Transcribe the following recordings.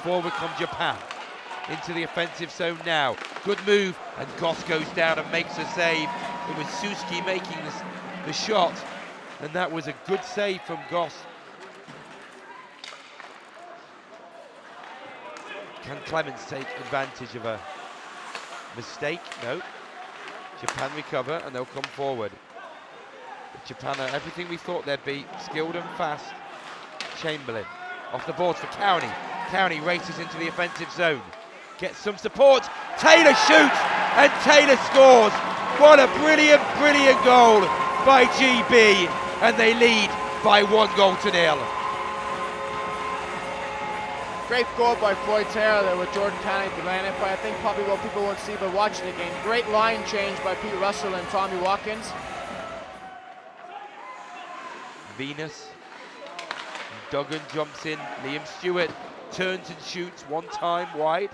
Forward come Japan. Into the offensive zone now. Good move, and Goss goes down and makes a save. It was Suski making the shot, and that was a good save from Goss. Can Clements take advantage of a mistake? No. Japan recover, and they'll come forward. But Japan are everything we thought they'd be, skilled and fast. Chamberlain off the boards for Cowney. Cowney races into the offensive zone. Gets some support. Taylor shoots, and Taylor scores. What a brilliant, brilliant goal by GB, and they lead by 1-0. Great goal by Floyd Taylor there with Jordan Cowney delaying it, but I think probably what people won't see by watching the game. Great line change by Pete Russell and Tommy Watkins. Venus. Duggan jumps in. Liam Stewart turns and shoots one time wide.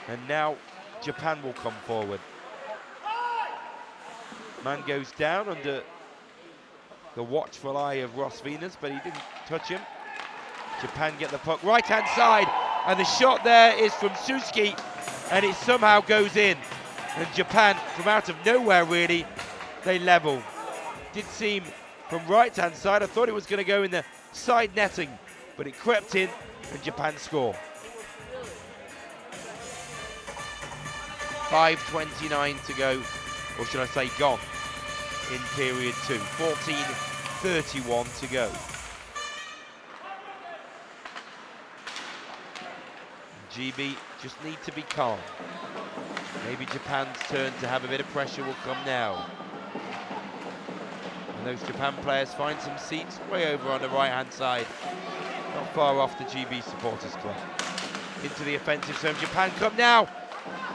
And now Japan will come forward. Man goes down under the watchful eye of Ross Venus, but he didn't touch him. Japan get the puck right hand side, and the shot there is from Suski, and it somehow goes in. And Japan, from out of nowhere really, they level. Did seem from right hand side, I thought it was going to go in the side netting, but it crept in, and Japan score. 5:29 to go, or should I say gone, in period 2. 14:31 to go. GB just need to be calm. Maybe Japan's turn to have a bit of pressure will come now. And those Japan players find some seats way over on the right-hand side, not far off the GB supporters club. Into the offensive zone, Japan come now,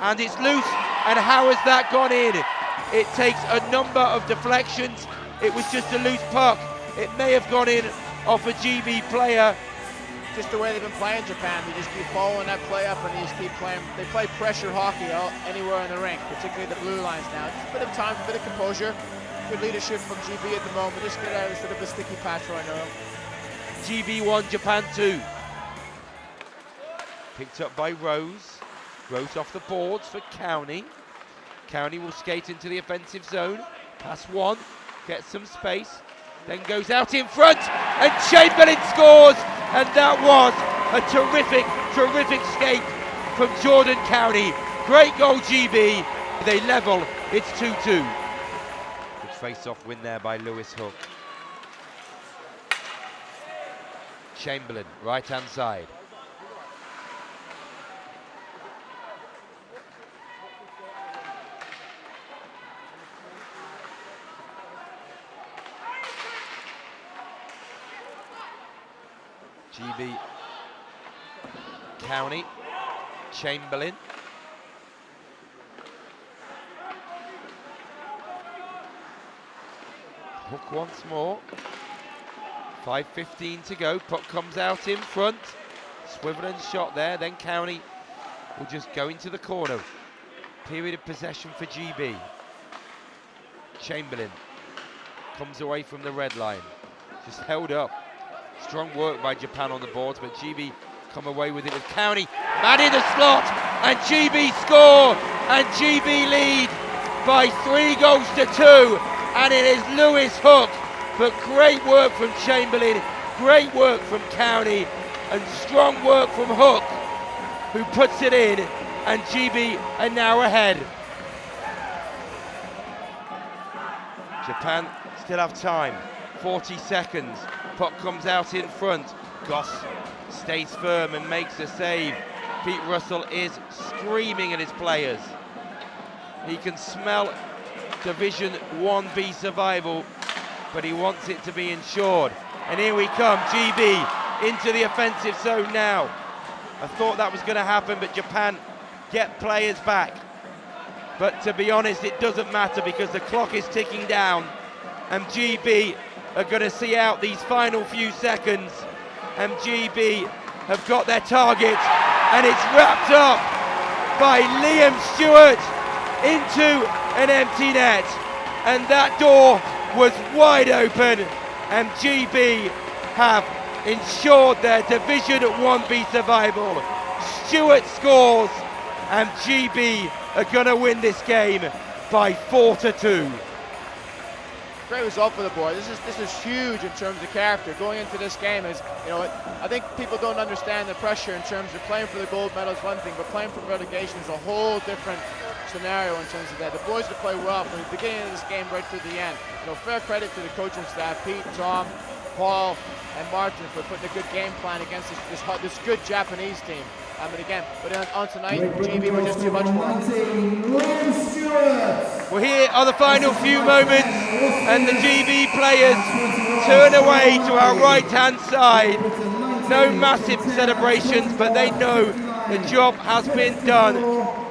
and it's loose, and how has that gone in? It takes a number of deflections. It was just a loose puck. It may have gone in off a GB player. Just the way they've been playing Japan, they just keep following that play up, and they just keep playing. They play pressure hockey anywhere in the rink, particularly the blue lines now. Just a bit of time, a bit of composure. Good leadership from GB at the moment. Just get out instead of a sticky patch right now. GB 1, Japan 2. Picked up by Rose. Rose off the boards for Cowney. Cowney will skate into the offensive zone. Pass one, gets some space, then goes out in front, and Chamberlain scores! And that was a terrific, terrific skate from Jordan Cowney. Great goal, GB. They level, it's 2-2. Good face-off win there by Lewis Hook. Chamberlain, right-hand side. GB, Cowney, Chamberlain. Hook once more. 5:15 to go. Puck comes out in front. Swivelin's shot there. Then Cowney will just go into the corner. Period of possession for GB. Chamberlain comes away from the red line. Just held up. Strong work by Japan on the boards, but GB come away with it with Cowney. Man in the slot, and GB score, and GB lead by 3-2, and it is Lewis Hook. But great work from Chamberlain, great work from Cowney, and strong work from Hook, who puts it in, and GB are now ahead. Japan still have time, 40 seconds. Puck comes out in front. Goss stays firm and makes a save. Pete Russell is screaming at his players. He can smell Division 1B survival, but he wants it to be ensured. And here we come, GB into the offensive zone now. I thought that was going to happen, but Japan get players back. But to be honest, it doesn't matter because the clock is ticking down, and GB are going to see out these final few seconds, and GB have got their target, and it's wrapped up by Liam Stewart into an empty net, and that door was wide open, and GB have ensured their Division 1B survival. Stewart scores, and GB are going to win this game by 4-2. Great result for the boys. This is huge in terms of character. Going into this game is, I think people don't understand the pressure in terms of playing for the gold medal is one thing, but playing for relegation is a whole different scenario in terms of that. The boys have played well from the beginning of this game right to the end. Fair credit to the coaching staff, Pete, Tom, Paul, and Martin for putting a good game plan against this good Japanese team. But on tonight, GB were just too much for them. Well, here are the final few moments, and the GB players turn away to our right-hand side. No massive celebrations, but they know the job has been done,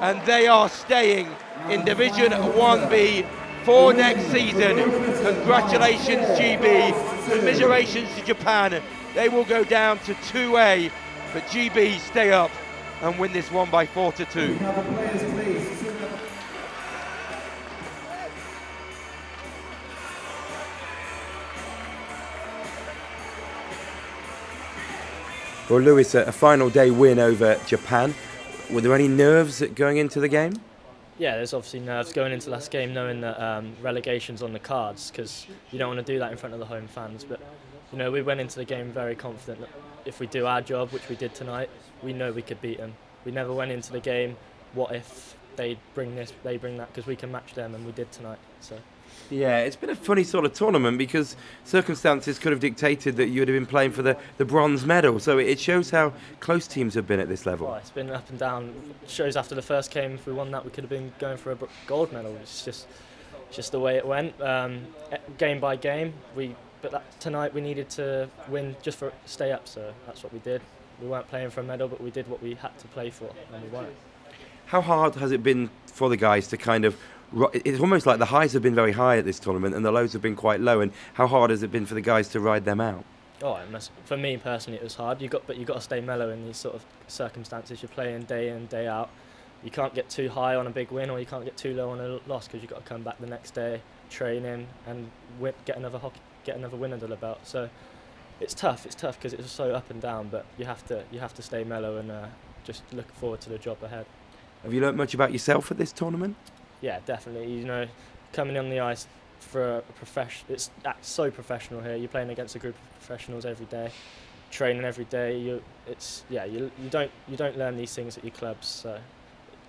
and they are staying in Division 1B for next season. Congratulations, GB. Commiserations to Japan. They will go down to 2A, but GB stay up and win this one by 4-2. Well, Lewis, a final day win over Japan. Were there any nerves going into the game? Yeah, there's obviously nerves going into the last game, knowing that relegation's on the cards, because you don't want to do that in front of the home fans. But we went into the game very confident that if we do our job, which we did tonight, we know we could beat them. We never went into the game, what if they bring this, they bring that, because we can match them, and we did tonight. So. Yeah, it's been a funny sort of tournament because circumstances could have dictated that you would have been playing for the bronze medal. So it shows how close teams have been at this level. Well, it's been up and down. It shows after the first game, if we won that, we could have been going for a gold medal. It's just the way it went, game by game. Tonight we needed to win just for stay up, so that's what we did. We weren't playing for a medal, but we did what we had to play for, and we won it. How hard has it been for the guys to kind of... It's almost like the highs have been very high at this tournament and the lows have been quite low, and how hard has it been for the guys to ride them out? Oh, for me personally it was hard. But you got to stay mellow in these sort of circumstances. You're playing day in, day out. You can't get too high on a big win, or you can't get too low on a loss, because you've got to come back the next day, train in, and get another win under the belt. So it's tough because it's so up and down, but you have to stay mellow and just look forward to the job ahead. Have you learnt much about yourself at this tournament? Yeah, definitely. Coming on the ice for a profession, it's so professional here. You're playing against a group of professionals every day, training every day. You don't learn these things at your clubs. So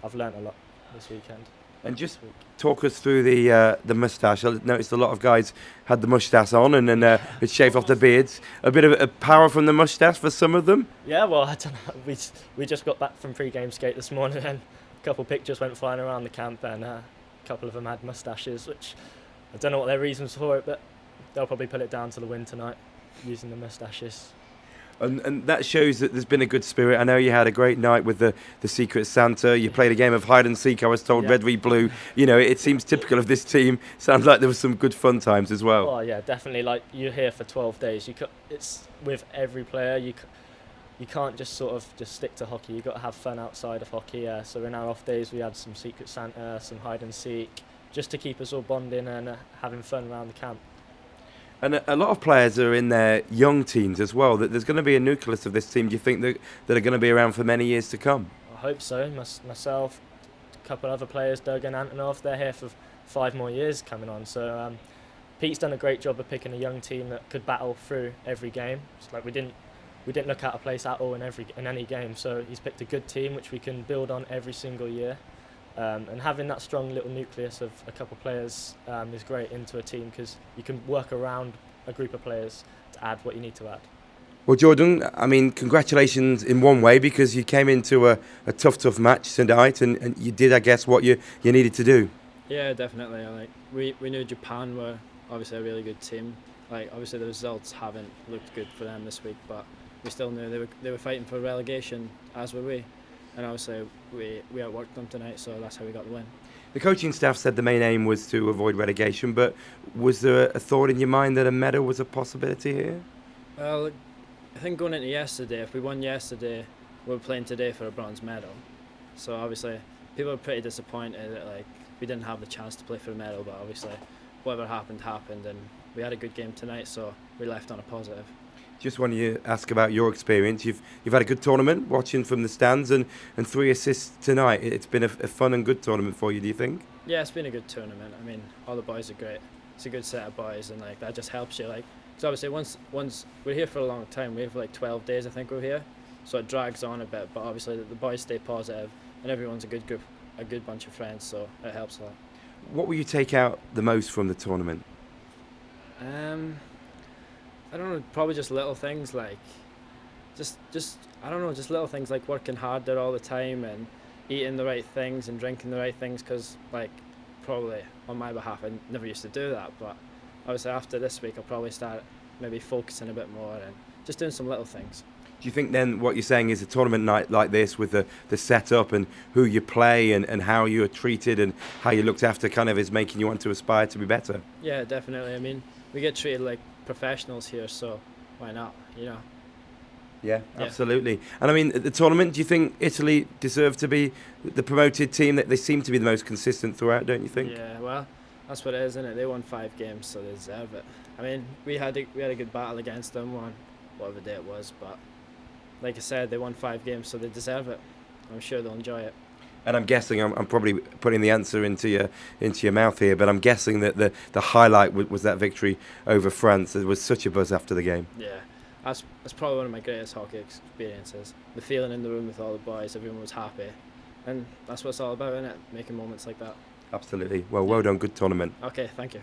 I've learnt a lot this weekend. And just talk us through the moustache. I noticed a lot of guys had the moustache on and then it shaved off the beards. A bit of a power from the moustache for some of them. Yeah, well, I don't know. We just got back from pre-game skate this morning, and a couple of pictures went flying around the camp, and a couple of them had moustaches, which I don't know what their reasons for it, but they'll probably put it down to the win tonight, using the moustaches. And that shows that there's been a good spirit. I know you had a great night with the Secret Santa. You played a game of hide and seek, I was told, red, v blue. It seems typical of this team. Sounds like there was some good fun times as well. Oh yeah, definitely. Like, you're here for 12 days. It's with every player. You can't just sort of just stick to hockey. You've got to have fun outside of hockey. So in our off days, we had some Secret Santa, some hide and seek, just to keep us all bonding and having fun around the camp. And a lot of players are in their young teens as well. That there's going to be a nucleus of this team, do you think, that are going to be around for many years to come? I hope so. Myself, a couple of other players, Doug and Antonov, they're here for 5 more years coming on. So Pete's done a great job of picking a young team that could battle through every game. It's like we didn't look out of place at all in any game. So he's picked a good team which we can build on every single year. And having that strong little nucleus of a couple of players is great into a team, because you can work around a group of players to add what you need to add. Well, Jordan, I mean, congratulations in one way, because you came into a tough match tonight and you did, I guess, what you needed to do. Yeah, definitely. We knew Japan were obviously a really good team. Obviously the results haven't looked good for them this week, but we still knew they were fighting for relegation, as were we. And obviously we outworked them tonight, so that's how we got the win. The coaching staff said the main aim was to avoid relegation, but was there a thought in your mind that a medal was a possibility here? Well, I think going into yesterday, if we won yesterday, we're playing today for a bronze medal. So obviously people were pretty disappointed that we didn't have the chance to play for a medal, but obviously whatever happened, and we had a good game tonight, so we left on a positive. Just wanted to ask about your experience. You've had a good tournament, watching from the stands, and 3 assists tonight. It's been a fun and good tournament for you, do you think? Yeah, it's been a good tournament. I mean, all the boys are great. It's a good set of boys, and like that just helps you. Like, because obviously once we're here for a long time. We have like 12 days, I think we're here, so it drags on a bit. But obviously the boys stay positive, and everyone's a good group, a good bunch of friends, so it helps a lot. What will you take out the most from the tournament? I don't know, probably just little things like, just I don't know, just little things like working hard there all the time and eating the right things and drinking the right things. Because like, probably on my behalf, I never used to do that, but obviously after this week, I'll probably start maybe focusing a bit more and just doing some little things. Do you think then what you're saying is a tournament night like this with the setup and who you play and how you are treated and how you're looked after kind of is making you want to aspire to be better? Yeah, definitely. I mean, we get treated like professionals here, so why not, you know? Yeah, absolutely. And I mean, at the tournament, do you think Italy deserve to be the promoted team? That they seem to be the most consistent throughout, don't you think? Yeah, well, that's what it is, isn't it? They won 5 games, so they deserve it. I mean, we had a good battle against them on whatever day it was, but like I said, they won 5 games, so they deserve it. I'm sure they'll enjoy it. And I'm guessing, I'm probably putting the answer into your mouth here, but I'm guessing that the highlight was that victory over France. There was such a buzz after the game. Yeah, that's probably one of my greatest hockey experiences. The feeling in the room with all the boys, everyone was happy, and that's what it's all about, isn't it? Making moments like that. Absolutely. Well done. Good tournament. Okay, thank you.